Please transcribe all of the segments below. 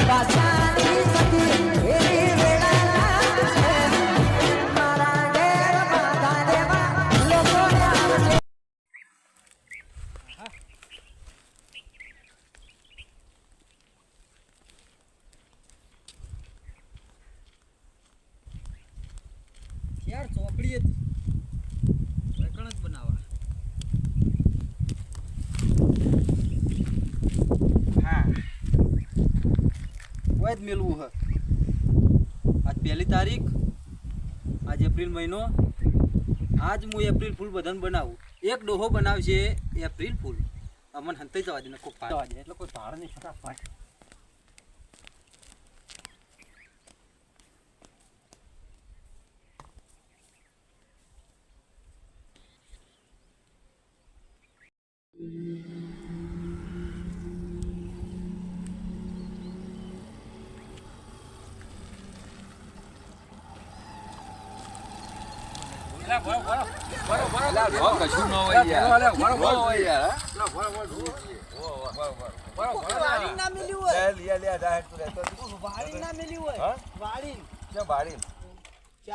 यार ચોપડી હતી એકણ જ બનાવવા હા કોઈ જ મેલવું હ આજ પહેલી તારીખ આજ એપ્રિલ મહિનો આજ હું એપ્રિલ ફૂલ બધાને બનાવું એક ડોહો બનાવશે એપ્રિલ ફૂલ અમન હંતે જવા દે ને કોઈ જવા દે એટલે કોઈ ભાડ નહીં ફટાફટ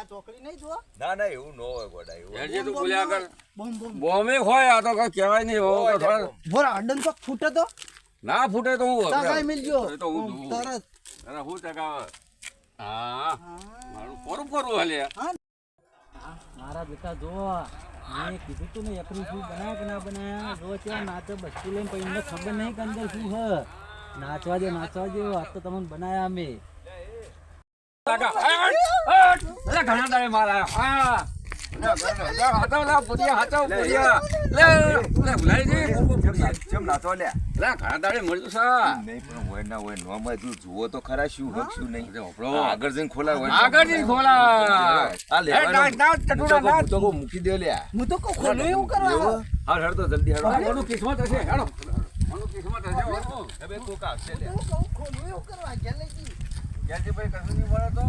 ચોકડી નહીં જો ના ના એવું ન હોય ગોડા એવું તું બોલ્યા કર બોમે હોય આ તો કઈ કહેવાય નહીં બોરા અડન તો ફૂટે તો ના ફૂટે તો હું તાકાઈ મિલજો તો હું તરત અરે હું ટકા હા મારું કોરું કોરું હાલે મારા બેટા જો મેં કીધું તું ને એપ્રિલ ફૂલ બનાયા કે ના બનાયા જો ત્યાં નાચે બચ્ચું લઈને પછી એમને ખબર નહીં કે અંદર શું હ નાચવા દે આ તો તમને બનાયા અમે ઘણા દાડે મારા હા જુઓ તો ખરા શું હક શું નહીં આગળ જઈને ખોલા મૂકી દે લ્યા હું તો ખોલું એવું કરવા હા હેડ તો જલ્દી હેડો કિસ્મત હશે હેડો કિસ્મત હશે હવે કોક આવશે લે ખોલું એવું કરવા ગયા લઈ ભાઈ કશું નહીં મળે તો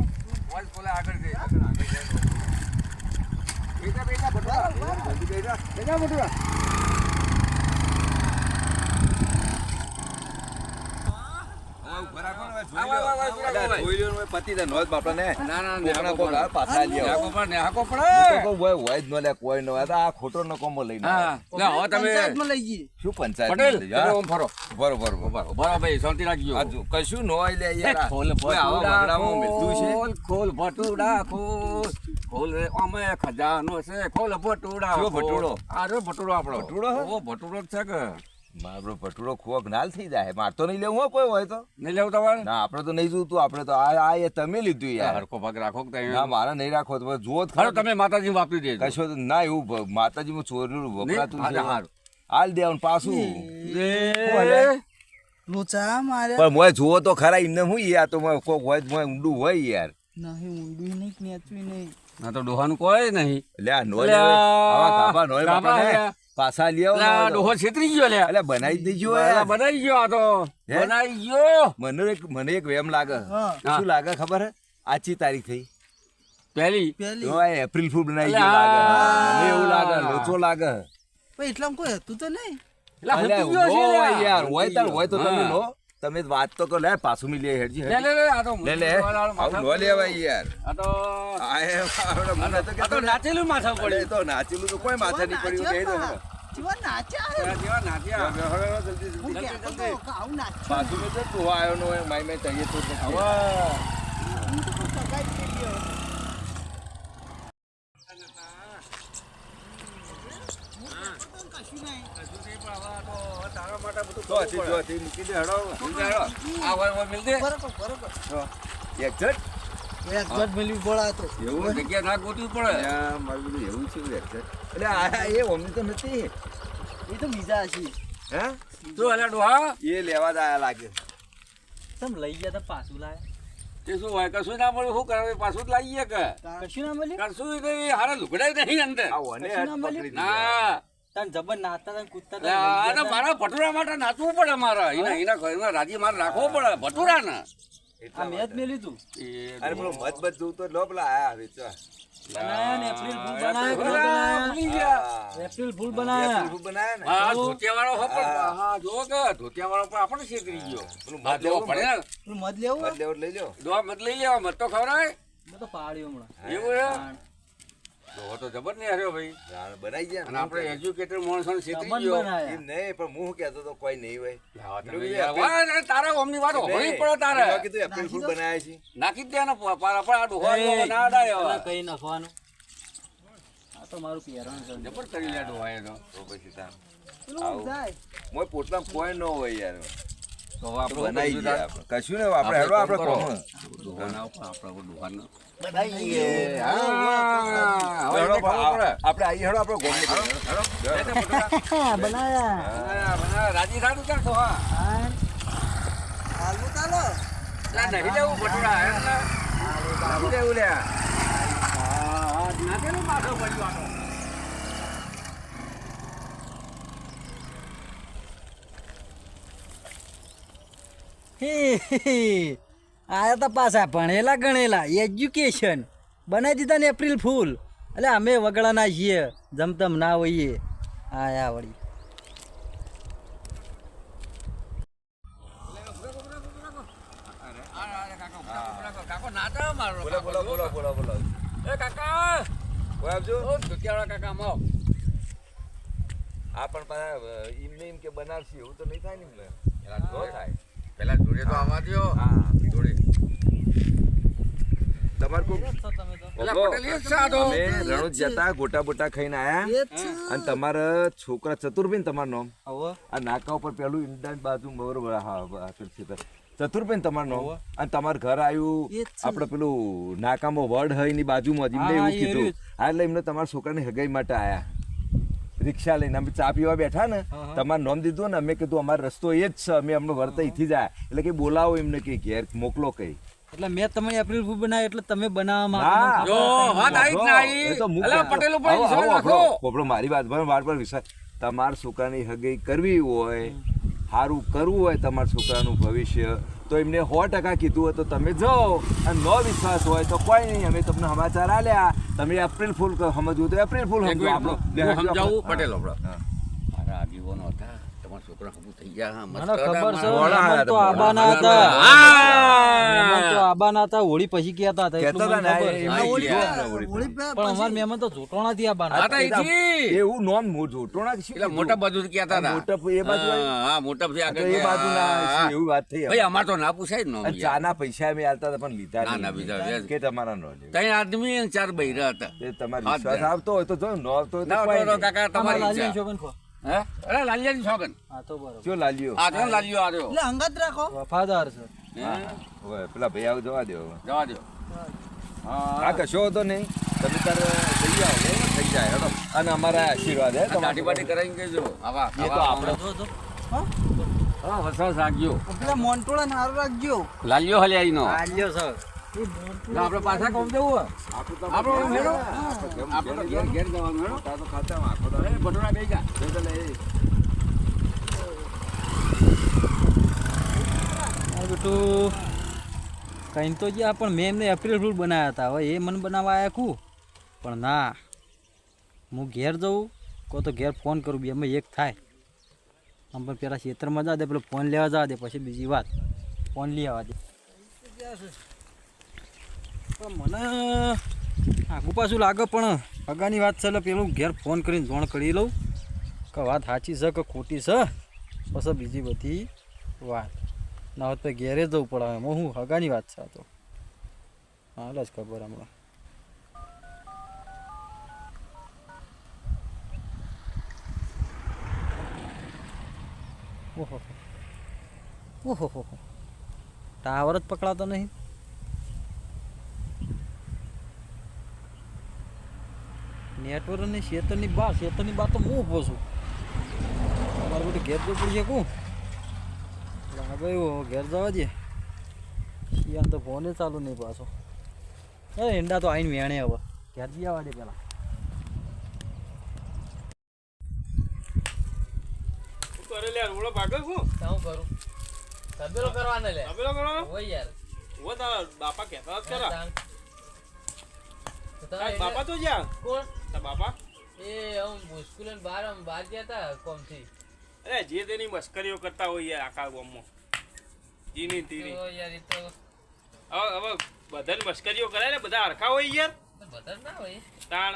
વોઇસ કોલે આગળ જઈ બેટા બટુરા જલ્દી બેટા બટુરા ખોટો નકોમો લઈને શું પંચાયત શાંતિ રાખજો કશું ન હોય લે ખોલ ભટુડા ખોલ અમે ખજાનો છે ખોલ ભટુડા ભટુડો અરે ભટુડો આપણો ભટુડો જ છે કે મારો ભટુડો ખોક નાલ થઈ જાય માર તો નહીં લેવું કોઈ હોય તો નહીં લેવું તમારે ના આપડે તો નહીં જોતું આપડે તો આ તમે લીધું યાર હરકો ભાગ રાખો ના મારા નહીં રાખો તો જુઓ ખરો તમે માતાજી વાપરી દેજો કશો ના એવું માતાજી માં ચોર્યું વપરાતું હાલ દેવાનું પાછું લોચા મારે પણ મોય જુઓ તો ખરા એમને હું યાર તો કોક હોય મોય ઊંડું હોય યાર નહીં ઊંડું નહીં નેચું નહીં ના તો ડોહાનું કોઈ નહીં લે નોય આવા કાપા નોય બાપા પાછા લ્યો ડોહો છેતરી ગયો લે એટલે બનાવી દેજો બનાવી ગયો આ તો બનાવી ગયો મને એક વેમ લાગે શું લાગે ખબર હે આછી તારીખ થઈ પહેલી એપ્રિલ ફૂલ બનાવી ગયો લાગે મને એવું લાગે લોચો લાગે એટલા કોઈ હતું તો નહીં યાર હોય તો તમે લો તમે વાત તો કરો લે પાછું મી લે હેડજી લે લેવાય યાર આ તો નાચેલું માથા પડે તો નાચેલું તો કોઈ માથા નહીં પડ્યું કહી દો પાછું મેં તો આવ્યો નો માઈ મેં તૈયાર તો લેવા આયા લાગે તમે લઈ ગયા તા પાછું લાય તે શું હોય કશું ના મળ્યું શું કરે પાછું જ લાવીએ કે કશું ના મળ્યું કશું હારા લુકડાય નહીં અંદર ના તને જબર નાતા તને કૂદતા મારા ભટુરા માટે નાચવું પડે મારા એના ઘરમાં રાજી મારે રાખવો પડે ભટુરા ને આ મેં જ મેલ્યું તું અરે પેલો મત બત જોઉં તો લો પેલા આયા વેચવા. બનાયા ને એપ્રિલ ફૂલ બનાયા કે ના બનાયા? એપ્રિલ ફૂલ બનાયા. એપ્રિલ ફૂલ બનાયા ને. હા ધોતિયાવાળો હો પણ હા જો કે ધોતિયાવાળો પણ આપણે છેતરી ગયો પેલું હા મત જો લેવું, પડે ને પેલું મધ લેવું મત લેવું લઈ લો. દો મત લઈ લેવા મત તો ખવડાય મેં તો પાડ્યું હમણાં. એવું છે દો તો જબર નહીં હર્યો ભાઈ જાણ બનાઈ ગયા અને આપણે એજ્યુકેટેડ માણસોને છેતરી તમન ગયો બનાયા. એમ નહીં પણ હું કહેતો તો કોઈ નહીં હોય. લાવા તમે પેલું યાર. વાહ, તારા ઓમની વાત હોભળવી પડે તારે મેં કીધું એપ્રિલ ફૂલ બનાયા છે. નાખી જ દે ને પાર આપણે આ ડોહા જેવો ના અડાય હવે. પેલા કઈ નાખવાનું આ તો મારું પહેરણ છે. જબર કરી લે ડોહાએ તો તો પછી તાર. પેલું જાય. મોય પોટલામાં કોઈ ન હોય યાર. તો હવે આપણે બનાઈ બનાવી ગયા આપણે. કશું ને આપણે હેડો આપણે કરો. કોમ. ડોહાના ઉપર આપણે ડોહાનો બનાઈએ. હા હવે હેડો એને ખબર પડે. આપણે આઈ હેડો આપણે ગોમ બનાયા. બનાયા, રાજી થાતું ચાલ ડોહા. હાલવું ચાલો. લા, નહીં લેવું ભટુરા, હે ને? નહીં લેવું લ્યા. હા, નાખેલું પાછો પડ્યો આનો. આયા તા પાછા ભણેલા ગણેલા એજ્યુકેશન બનાવી દીધા ને એપ્રિલ ફૂલ. એટલે અમે વગડાના છીએ જમતમ ના હોઈએ. આયા વળી કાકો નાતા મારો બોલો બોલો બોલો બોલો બોલો. એ કાકા કોઈ આપજો. ઓ ધોતિયાવાળા કાકા આમાં આ પણ પાછા એમ ને એમ કે બનાવશે એવું તો નહીં થાય ને એમને. પેલા ન થાય. પેલા જોડે તો આવવા દ્યો. હા. જોડે તમારે કોઈ પેલા પટેલ જ છે આ તો. અમે રણુજ જતા ગોટા બોટા ખાઈને આયા અને તમારા છોકરા ચતુરભાઈ ને તમારું નામ આ નાકા ઉપર પેલું ઇન્ડિયન બાજુ બરોબર હા ચતુરભાઈ ને તમારું નામ અને તમારું ઘર આવ્યું આપણે પેલું નાકામાં વડ હોય ની બાજુમાં જ એમને એવું કીધું હા એટલે એમને તમારા છોકરાની હગાઈ માટે આયા રિક્ષા લઈને અમે ચા પીવા બેઠા ને તમારું નામ દીધું ને અમે કીધું અમારો રસ્તો એ જ છે અમે અમને વર્તા અહીંથી જાય એટલે કે બોલાવો એમને કે ઘેર મોકલો કઈ એટલે મેં તમને એપ્રિલ ફૂલ બનાવ્યું એટલે તમે બનાવવા હા. માંગો જો વાત આવી જ ના આવી. એ તો મુક અલા, કરતો. પટેલ ઉપર આવો, વિશ્વાસ આવો, રાખો. આપણો મારી વાત પર વિશ્વાસ તમારા છોકરાની હગાઈ કરવી હોય સારું કરવું હોય તમારા છોકરાનું ભવિષ્ય તો એમને 100% કીધું હોય તો તમે જાઓ અને નો વિશ્વાસ હોય તો કોઈ નહીં અમે તમને સમાચાર આલ્યા તમે એપ્રિલ ફૂલ સમજવું તો એપ્રિલ ફૂલ એક સમજો મિનિટ, આપણો હું સમજાવું હા. પટેલ આપણો. હા. મારા આગેવાનો હતા તમારા છોકરા હમું થઈ ગયા હા, મસ્ત મને હતા ખબર છે મારા. મહેમાન તો આબાના હતા મહેમાન તો આબાના હતા હોળી પછી કહેતા હતા એટલું કહેતા હતા મને ને, ખબર છે. એમને હોળી હોળી પણ અમાર મહેમાન તો જોટોણાથી આબાના હા, તો અહીંથી. એવું નોમ જોટોણા શું એટલે મોટા બાજુ કહેતા હતા. મોટા એ બાજુ આવ્યું? હા, હા, મોટા ભાઈ આ તો આગળ એ બાજુ ના એવી વાત થઈ ભાઈ અમાર તો ના પૂછાય જ ન અને ચાના પૈસા અમે આલતા હતા પણ લીધા ના, ના, નહીં. બીજા કે તમારા નો લેવું. ત્રણ આદમી અને 4 બૈરા હતા. તે તમારે હાથ વિશ્વાસ ધ્યાન. આવતો હોય તો જો ન આવતો હોય તો ના, કોઈ તો નહીં. કાકા અમારા તમારી લાલિયા ઈચ્છા. છોકન ખો. હે? અરે લાલિયાની છોકન. હા તો બરોબર જો લાલ્યો આ તો લાલિયો આ રહ્યો. અંગત રાખો વફાદાર છે હે? હવે પેલા ભાઈ આવ જવા દો હવે. જવા દ્યો. આ હા, કશો હતો નહીં તમે તારે જઈ આવો બરાબર? થઈ જાય હેડો. અને અમારા આશીર્વાદ હે આ દાઢી બાટી કરાવીને કહેજો. આવા, એ તો આવા, આપણે જો જો હા, વરસાદ રાખજો. પેલા મોન્ટોળા ને હારું રાખજો લાલિયો હલે આઈનો. આલ્યો સર આપણે પાછા કોમ જવું આપણે ઓમ હેડો. આપણે આપણે તો ઘેર ઘેર જવાનું હેડો. તો ખાતામાં આખો દાડો. અરે, ભટુરા બેસી જા. જો તો લે. બેટું કઈ તો ગયા પણ મેં એમને એપ્રિલ ફૂલ બનાવ્યા હતા હવે એ મને બનાવવા આવ્યા કું પણ ના હું ઘેર જઉં કહો તો ઘેર ફોન કરું બે અમે એક થાય આમ પણ પેલા ખેતરમાં જવા દે પેલો ફોન લેવા જવા દે પછી બીજી વાત ફોન લઈ આવવા દે પણ મને આગું પાછું લાગે પણ અગાની વાત છે એટલે પેલું ઘેર ફોન કરીને જોણ કરી લઉં કે વાત સાચી છે કે ખોટી છે પછી બીજી બધી વાત ના હોત તો ઘેરે જવું પડે એમાં હું હગાની વાત છે આ તો હાલ જ ખબર હમણાં ઓહો ઓહો હો ટાવર જ પકડાતો નહીં નેટવર્ક ની ખેતરની બહાર તો હું ઊભો છું તમારે બધું ઘેર જવું પડશે કું લાગે એવું ઘેર જવા દે શિયાળ તો ફોને ચાલુ નહીં પાછો અરે ઈંડા તો આવીને વેણે હવે ઘેર જઈ આવવા દે પેલા કરે લે રોડો ભાગો છું શું કરું તબેલો કરવાને લે તબેલો કરો હોય યાર ઓ તારા બાપા કહેતા જ ખરા. તો તમે તારા બાપા તો જ્યાં કોણ તારા બાપા એ મુશ્કેલ બહાર ગયા હતા કોમથી. અરે જે તેની મસ્કરીઓ કરતા હોય યાર આખા ગામમાં જીની તીની. તો યાર એ તો હવે બધાની મસ્કરીઓ કરાય ને બધા હરખા હોય યાર બધા જ ના હોય. તાણ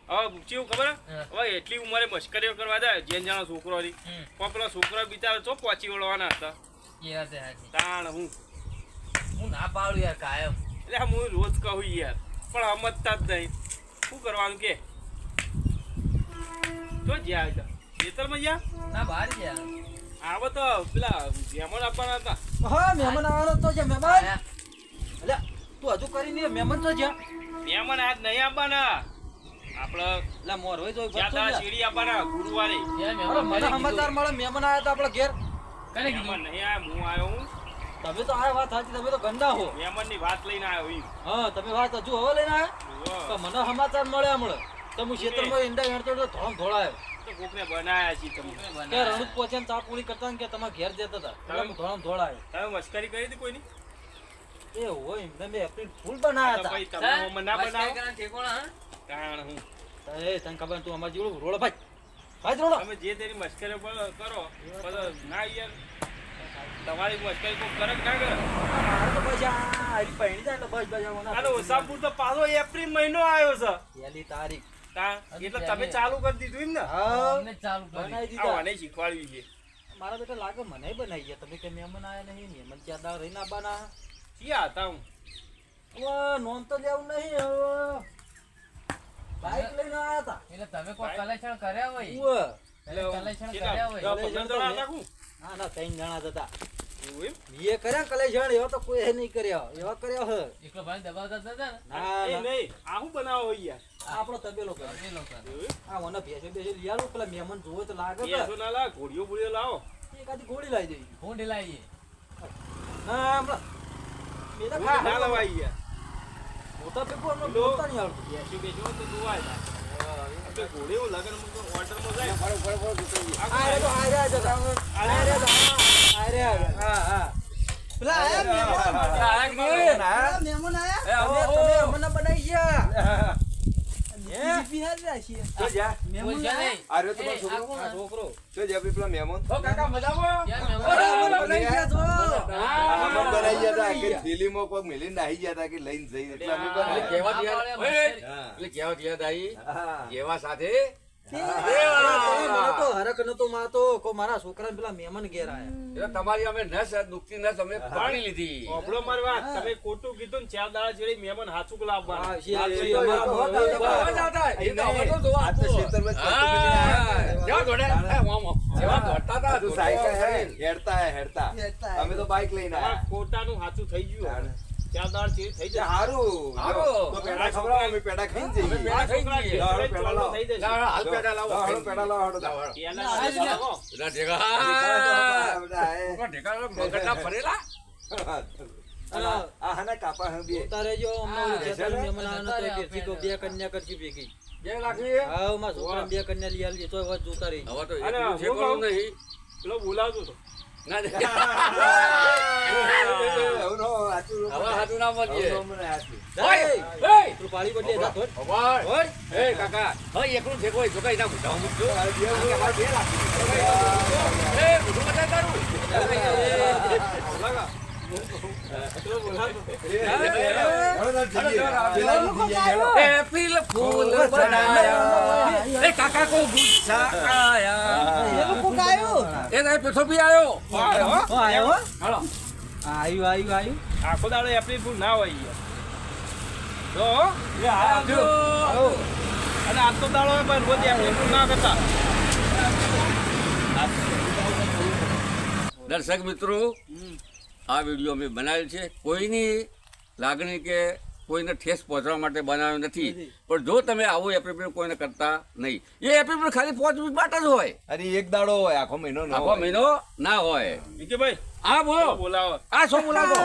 હવે કેવું ખબર હા. હવે એટલી ઉંમરે મસ્કરીઓ કરવા જાય જેન જાણો છોકરો હતી પણ પેલો છોકરો બિચારો ચો પહોંચી વળવાના હતા એ વાત છે સાચી. તાણ હું ના પાડું યાર કાયમ. એટલે હું રોજ કહું યાર પણ સમજતા જ નહીં શું કરવાનું કે તો જ્યાં હતા ખેતરમાં જ્યાં ના બહાર ગયા. આવો તો પેલા મહેમાન આપવાના હતા. હા મહેમાન આવવાનો તો છે મહેમાન. આયા. અલ્યા તું હજુ કરીને મહેમાન તો જ્યાં મહેમાન આજ નહીં આપવાના આપણે એટલે મોર હોય તો જ્યાં તારા શેરડી આપવાના ગુરુવારે યાર અરે મહેમાન મને સમાચાર મળે મહેમાન આવ્યા હતા આપણા ઘેર. કને મહેમાન કીધું? નહીં આવ્યા હું આવ્યો હું તમે તો આ વાત સાચી, તમે તો ગંદા હો. મહેમાનની વાત લઈને આવ્યો ઈ. હા તમે વાત હજુ હવે લઈને આવ્યા તો મને સમાચાર મળ્યા હમણાં તો હું ખેતરમાં ઈંડા હેડતો હતો, ધોળમ ધોળાયો તો કોકને બનાયા છીએ તમે કે રણુજ પહોંચ્યા ને ચા પૂરી કરતા ને કે તમારા ઘેર જતા હતા એટલે હું ધોળમ ધોળાયો. તમે મસ્કરી કરી હતી કોઈની એ હોય એમને મેં એપ્રિલ ફૂલ બનાવ્યા તો હતા. ભાઈ તમે હોમમાં ના બસ બનાવો કઈ કરવાનું ઠેકોણા, હા? કારણ હું એ તને ખબર તું અમારી જેવડું રોડ ભાઈ ભાઈ રોડ તમે જે તેની મસ્કરી કરો પણ ના યાર તમારી મસ્કરી કોઈ કરે કે ના કરે મારે તો બસ આ પહેણી જાય એટલે બસ બસ અને ઓસાપુર તો પાછો એપ્રિલ મહિનો આવ્યો છે પહેલી તારીખ એટલે તમે ચાલુ કરી દીધું એમ ને હા અમને જ ચાલુ કરી. બનાવી આ દીધા. મને શીખવાડ્યું છે મારા બેટા લાગે મને બનાવી ગયા તમે કે મહેમાન આયા નહીં મહેમાન ત્યાં દાળ રહીને આવવાના. ક્યાં હતા હું હવે નોમ તો લેવું નહીં હવે બાઈક લઈને આયા હતા. એટલે તમે કોઈ કલેક્શન કર્યા હોય. ઉવ્વ. તમે કલેક્શન કર્યા હોય. 15 જણા હતા હું ના ના 3 જણા જ હતા. એવું એમ એ કર્યા કલેજણ એવા તો કોઈ નહીં કર્યા એવા કર્યા હે. એકલો ભાઈ દબાવતા હતા ને. ના એ ના નહીં આ હું બનાવો હોય યાર આ આપણો તબેલો કરે. એ લોકો. એવું એમ? આ મને ભેંસો બેસો લઈ આલો પેલા મહેમાન જોવે તો લાગે તો બેસો ના લાવ ઘોડીઓ બોડીઓ લાવો એકાદી ગોળી લાવી દેવી. હું ઢીલાઈએ. ના હમણાં મેં તો ઘોડી ખા ના લવાય યાર મોટા પેપર અમને બોલતા નહીં આવડતું. બેસી બેસો તો જોવાય ના આપણે ઘોડી એવું લગન ઓર્ડરમાં જાય આ રે તો આ રે જતા. આ રે તો આ રે હા હા પેલા આયા મહેમાન. પેલા મહેમાન આયા. તમે અમને બનાવી ગયા. તો જા બોલશો નહીં. આ રહ્યો તમારો એ, છોકરો? આ કોણ? આ છોકરો જો જે આપણી પેલા મહેમાન યાર મહેમાન. બનાવી ગયા છો. અમે બનાવી ગયા હતા કે થેલીમાં કોક મેલીને નાહી ગયા હતા કે લઈને જઈ એટલે અમે બનાવ્યા. કેવા આ દિયા- વાળે હા. એટલે કેવા યાદ આવી હા. એવા સાથે મને તો હરખ નતો મારતો કો મારા છોકરાને પેલા મહેમાન ઘેર આયા. એટલે તમારી અમે નસ દુખતી નસ અમે પાણી લીધી ઓબળો મારી વાત તમે ખોટું કીધું ને 4 દાડા જેડી મહેમાન હાચુક લાવવાના હા, છે, આ છે, તો અમારે તો હોત હોત એ તો અમે તો જોવા આ તો ખેતરમાં જ કરતું મેલીને આયા. જેવા દોડે એ મામો જેવા દોડતા હતા તું સાયકલ હે, હેડતા. અમે તો બાઈક લઈને આયા. ખોટાનું હાચું થઈ ગયું 4 દાડા જેડી થઈ તે જાય હારું. હારું. તો પેડા ખવડાવો, અમે પેડા ખાઈને જઈએ. પેડા ખાઈ જઈએ. લાવો, પેડા લાવો. થઈ જશે. હાલ પેડા લાવો, હાલો પેડા લાવો, હાલો. પેલા લાવો. આ હાના કાપા હે બે. તારે જો અમને ઓલું હા, ખેતરનું છે ને? મહેમાન આવવાના તો ઘેરથી કહું, બે કન્યા કરજી ભેગી. જે લાગી હા, મારા છોકરાને બે કન્યા લઈ આલજે, તોય વાત જોતા રહી. અને હું કહું નહીં પેલો બોલાવતો તો એવું નો, આટલું નો હવે હાચું ના મળીએ. આવું નો મને આટલું. જાય. તું પાડી બદલે જા, ધોડ. ધોડ. એ કાકા હવે એકલું છે કોઈ છોકરા એના મોઢા મૂકજો આ બે નો, બે લાગી. એ મોઢું બતાય તારું હેડો તાર જઈએ. પેલાનું જઈએ, હેડો. એપ્રિલ ફૂલ બનાયા એ કાકા કો ગુસ્સા આયા એ તારે પેઠો બી આયો હો, આયો હો? હાલો આયુ, આયુ, આયુ. આખો દાડો એપ્રિલ ફૂલ ના હોય યાર જો અને આખો દાડો હોય પણ રોજ એપ્રિલ ફૂલ ના કરતા દર્શક મિત્રો આ વિડીયો અમે બનાવેલ છે કોઈની લાગણી કે કોઈને ઠેસ પહોંચવા માટે બનાવ્યો નથી પણ જો તમે આવું એપ્રિલ કોઈને કરતા નહીં એ એપ્રિલ ખાલી 5 મિનિટ માટે જ હોય અરે એક દાડો હોય, આખો મહિનો ન આખો હોય. મહિનો ના હોય ભાઈ હા બોલો બોલાવો આ શું બોલાવો